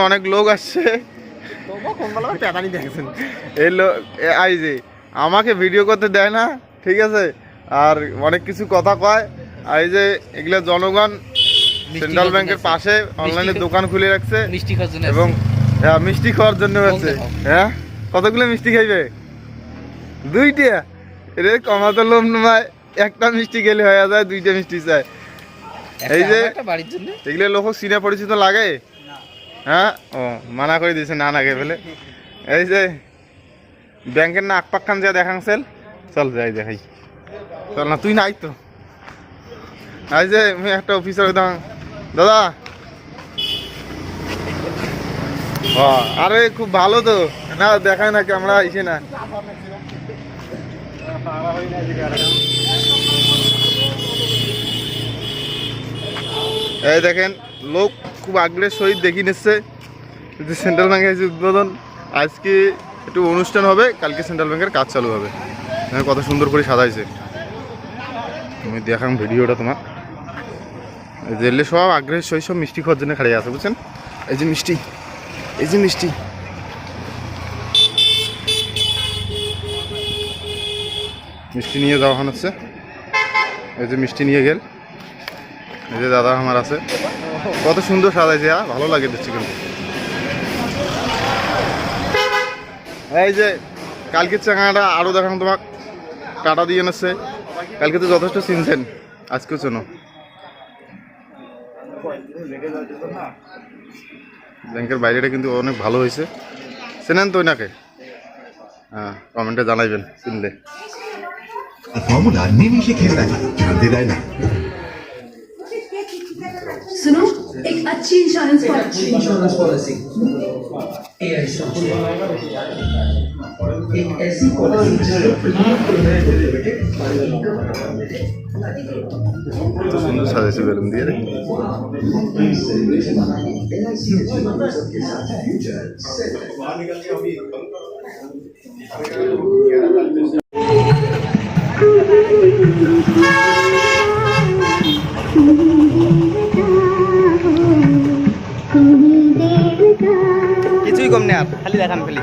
অনেক লোক আসছে, এই লোক এই যে আমাকে ভিডিও করতে দেয় না, ঠিক আছে, আর অনেক কিছু কথা কয়। আর এই যে এগুলো জনগণ সেন্ট্রাল ব্যাংকের পাশে অনলাইনে দোকান খুলে রাখছে এবং মিষ্টি খাওয়ার জন্য আছে। হ্যাঁ, কতগুলো মিষ্টি খাইবে? 2টা? রে কমাতে লোভ নয়, একটা মিষ্টি গেলে হয়ে যায়, 2টা মিষ্টি চায়। এই যে এগুলো লোক চিনা পরিচিত লাগে। হ্যাঁ, ও মানা করে দিয়েছে না নাগে ফেলে। এই যে ব্যাংকের না আকপাক খান যা দেখাংছিল, চল যাই দেখাই। চল না, তুই নাই তো। এই যে আমি একটা অফিসার দাদা, আরে খুব ভালো তো না, দেখায় না ক্যামেরা আইসে না। এই দেখেন লোক খুব আগ্রহের সহিত দেখি নিচ্ছে সেন্ট্রাল ব্যাংকের উদ্বোধন। আজকে একটু অনুষ্ঠান হবে, কালকে সেন্ট্রাল ব্যাংকের কাজ চালু হবে। কত সুন্দর করে সাজাইছে, আমি দেখাম ভিডিওটা তোমার। জেলে সব আগ্রহের সহিত সব মিষ্টি খাওয়ার জন্য খাড়িয়ে আছে, বুঝছেন? এই যে মিষ্টি, এই যে মিষ্টি, মিষ্টি নিয়ে যাওয়া হচ্ছে। এই যে মিষ্টি নিয়ে গেল, এই যে দাদা আমার আছে, কত সুন্দর সাজাইছে, ভালো লাগে দেখছি। কিন্তু এই যে কালকের চাঙাটা আরো দেখান তোমাক, টাটা দিয়ে এনেছে। কালকে তো যথেষ্ট চিনছেন, আজকেও চেনো। ব্যাংকের বাইরেটা কিন্তু অনেক ভালো হয়েছে, চেনেন তো ওনাকে? হ্যাঁ, কমেন্টে জানাইবেন চিনলে। फॉर्मूला निमिषे खेलता है, जानते रहे ना। सुनो, एक अच्छी इंश्योरेंस पॉलिसी, एक ऐसी पॉलिसी सुंदर साजे बेलून दिए रे। কিছুই কম নেই, আর খালি দেখান খালি।